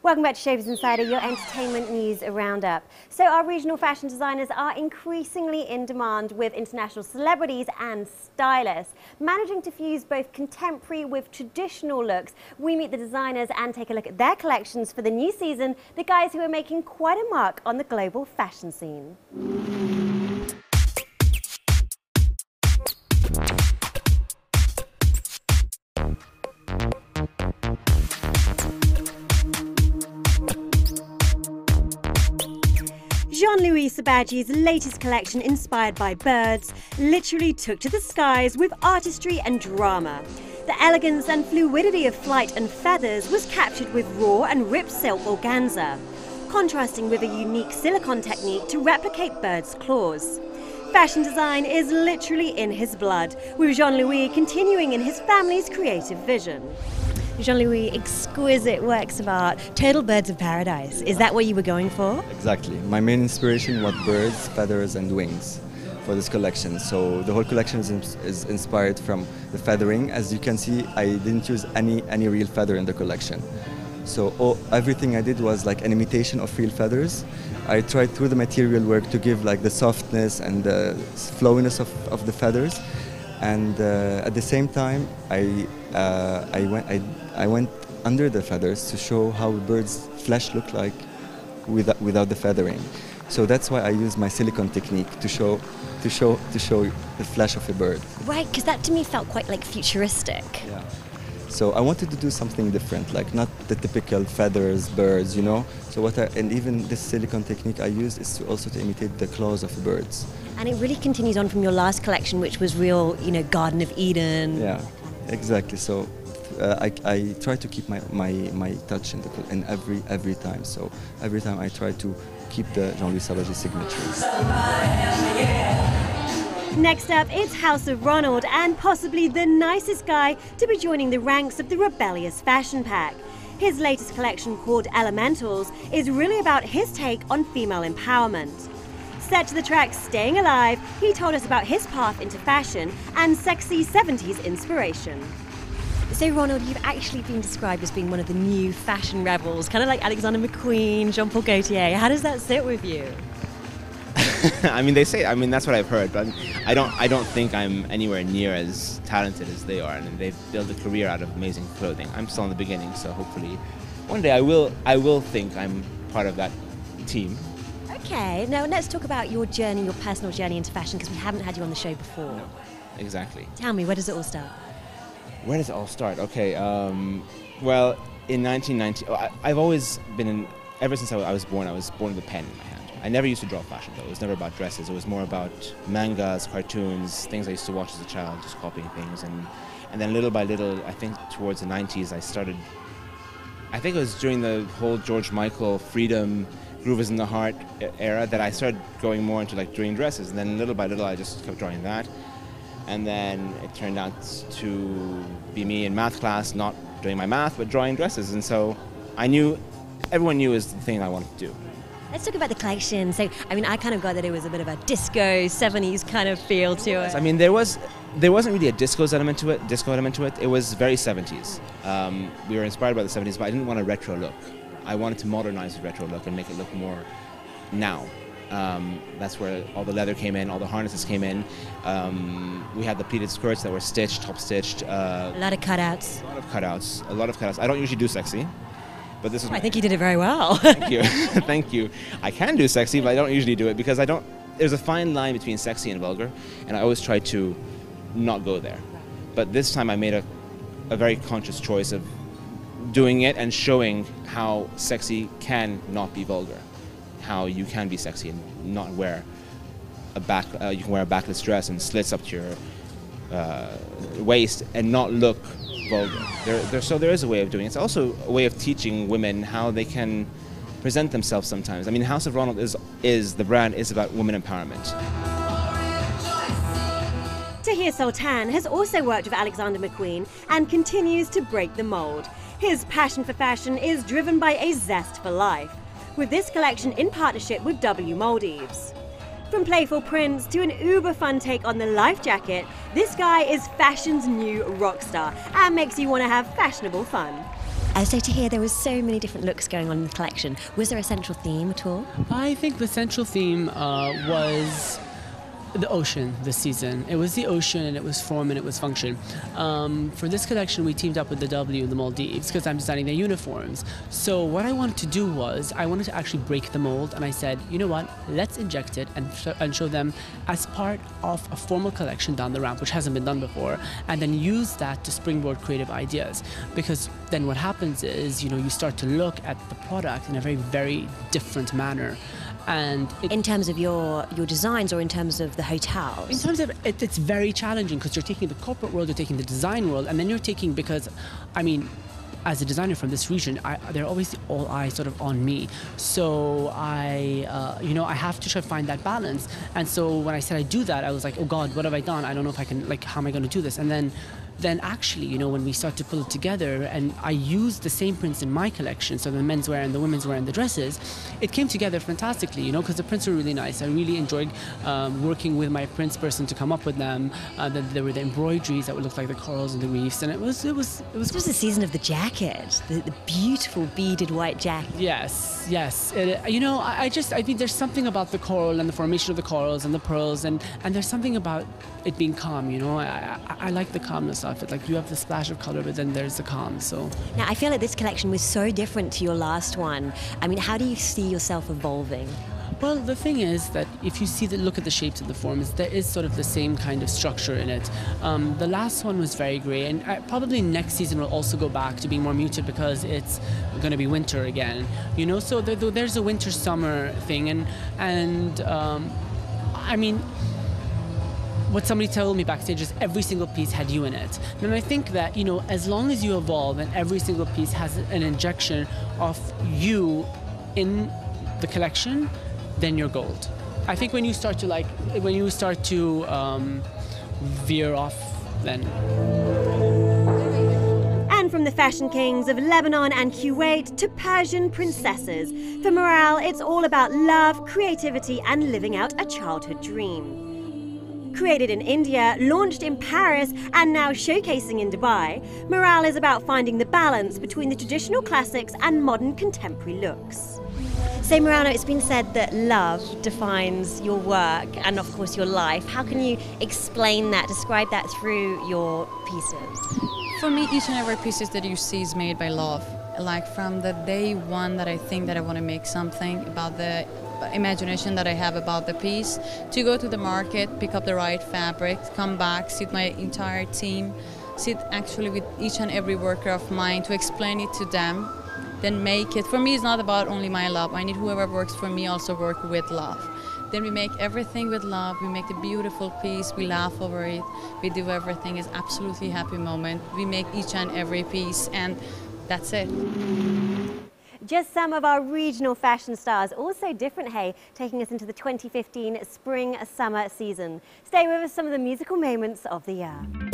Welcome back to Showbiz Insider, your entertainment news roundup. So our regional fashion designers are increasingly in demand with international celebrities and stylists. Managing to fuse both contemporary with traditional looks, we meet the designers and take a look at their collections for the new season, the guys who are making quite a mark on the global fashion scene. Louis Sabaji's latest collection, inspired by birds, literally took to the skies with artistry and drama. The elegance and fluidity of flight and feathers was captured with raw and ripped silk organza, contrasting with a unique silicone technique to replicate birds' claws. Fashion design is literally in his blood, with Jean-Louis continuing in his family's creative vision. Jean-Louis, exquisite works of art, total birds of paradise. Is that what you were going for? Exactly. My main inspiration was birds, feathers and wings for this collection. So the whole collection is inspired from the feathering. As you can see, I didn't use any real feather in the collection. So everything I did was like an imitation of real feathers. I tried through the material work to give like the softness and the flowiness of the feathers. And at the same time, I went under the feathers to show how a bird's flesh looked like without the feathering. So that's why I use my silicone technique to show the flesh of a bird. Right, because that to me felt quite like futuristic. Yeah. So I wanted to do something different, like not the typical feathers, birds, you know. So and even this silicone technique I used is also to imitate the claws of birds. And it really continues on from your last collection, which was real, Garden of Eden. Yeah, exactly. So I try to keep my touch in every time. So every time I try to keep the Louis Sabaji signatures. Next up, it's House of Ronald, and possibly the nicest guy to be joining the ranks of the rebellious fashion pack. His latest collection, called Elementals, is really about his take on female empowerment. Set to the track Staying Alive, he told us about his path into fashion and sexy 70s inspiration. So Ronald, you've actually been described as being one of the new fashion rebels, kind of like Alexander McQueen, Jean-Paul Gaultier. How does that sit with you? That's what I've heard, but I don't think I'm anywhere near as talented as they are, and they've built a career out of amazing clothing. I'm still in the beginning, so hopefully one day I will think I'm part of that team. Okay, now let's talk about your journey, your personal journey into fashion, because we haven't had you on the show before. No, exactly. Tell me, where does it all start? Where does it all start? Okay, well, in 1990, I've always been ever since I was born with a pen in my hand. I never used to draw fashion though. It was never about dresses. It was more about mangas, cartoons, things I used to watch as a child, just copying things. And then little by little, I think towards the 90s, I think it was during the whole George Michael Freedom, Groove is in the Heart era that I started going more into like doing dresses. And then little by little, I just kept drawing that. And then it turned out to be me in math class, not doing my math, but drawing dresses. And so everyone knew it was the thing I wanted to do. Let's talk about the collection. So, I kind of got that it was a bit of a disco, 70s kind of feel to it. There wasn't really a disco element to it. It was very 70s. We were inspired by the 70s, but I didn't want a retro look. I wanted to modernize the retro look and make it look more now. That's where all the leather came in, all the harnesses came in. We had the pleated skirts that were stitched, top stitched. A lot of cutouts. A lot of cutouts. I don't usually do sexy. But this is I think you did it very well. Thank you. Thank you. I can do sexy, but I don't usually do it because there's a fine line between sexy and vulgar, and I always try to not go there. But this time I made a very conscious choice of doing it and showing how sexy can not be vulgar, how you can be sexy and not wear you can wear a backless dress and slits up to your waist and not look vulgar. So there is a way of doing it. It's also a way of teaching women how they can present themselves sometimes. House of Ronald the brand is about women empowerment. Tahir Sultan has also worked with Alexander McQueen and continues to break the mold. His passion for fashion is driven by a zest for life, with this collection in partnership with W Maldives. From playful prints to an uber-fun take on the life jacket, this guy is fashion's new rock star and makes you want to have fashionable fun. So to hear there was so many different looks going on in the collection, was there a central theme at all? I think the central theme was the ocean this season. It was the ocean, and it was form, and it was function. For this collection, we teamed up with the W in the Maldives because I'm designing their uniforms. So what I wanted to do was I wanted to actually break the mold, and I said, you know what, let's inject it and show them as part of a formal collection down the ramp, which hasn't been done before, and then use that to springboard creative ideas. Because then what happens is, you know, you start to look at the product in a very, very different manner. And in terms of your designs, or in terms of the hotels? In terms of it's very challenging because you're taking the corporate world, you're taking the design world, and then you're taking, because, I mean, as a designer from this region, they're always all eyes sort of on me. So you know, I have to try to find that balance. And so when I said I do that, I was like, oh God, what have I done? I don't know if I can, like, how am I going to do this? And then actually, you know, when we start to pull it together, and I used the same prints in my collection, so the menswear and the women's wear and the dresses, it came together fantastically, you know, because the prints were really nice. I really enjoyed working with my prints person to come up with them. There were the embroideries that would look like the corals and the reefs, and it was. This was the season of the jacket, the beautiful beaded white jacket. Yes. You know, I think there's something about the coral and the formation of the corals and the pearls, and there's something about it being calm, you know. I like the calmness of it. Like, you have the splash of color, but then there's the calm. So now I feel like this collection was so different to your last one. I mean, how do you see yourself evolving? Well, the thing is that if you look at the shapes and the forms, there is sort of the same kind of structure in it. The last one was very grey, and probably next season will also go back to being more muted because it's going to be winter again. You know, so there's a winter-summer thing, and I mean, what somebody told me backstage is every single piece had you in it. And I think that, you know, as long as you evolve and every single piece has an injection of you in the collection, then you're gold. I think when you start to veer off, then. And from the fashion kings of Lebanon and Kuwait to Persian princesses, for Morale, it's all about love, creativity, and living out a childhood dream. Created in India, launched in Paris, and now showcasing in Dubai, Morale is about finding the balance between the traditional classics and modern contemporary looks. So Morano, it's been said that love defines your work and of course your life. How can you explain that, describe that through your pieces? For me, each and every piece that you see is made by love. Like from the day one that I think that I want to make something, about the imagination that I have about the piece, to go to the market, pick up the right fabric, come back, sit my entire team, sit actually with each and every worker of mine to explain it to them, then make it. For me, it's not about only my love. I need whoever works for me also work with love. Then we make everything with love. We make a beautiful piece. We laugh over it. We do everything. It's absolutely happy moment. We make each and every piece, and that's it. Just some of our regional fashion stars, also different, hey, taking us into the 2015 spring-summer season. Stay with us, some of the musical moments of the year.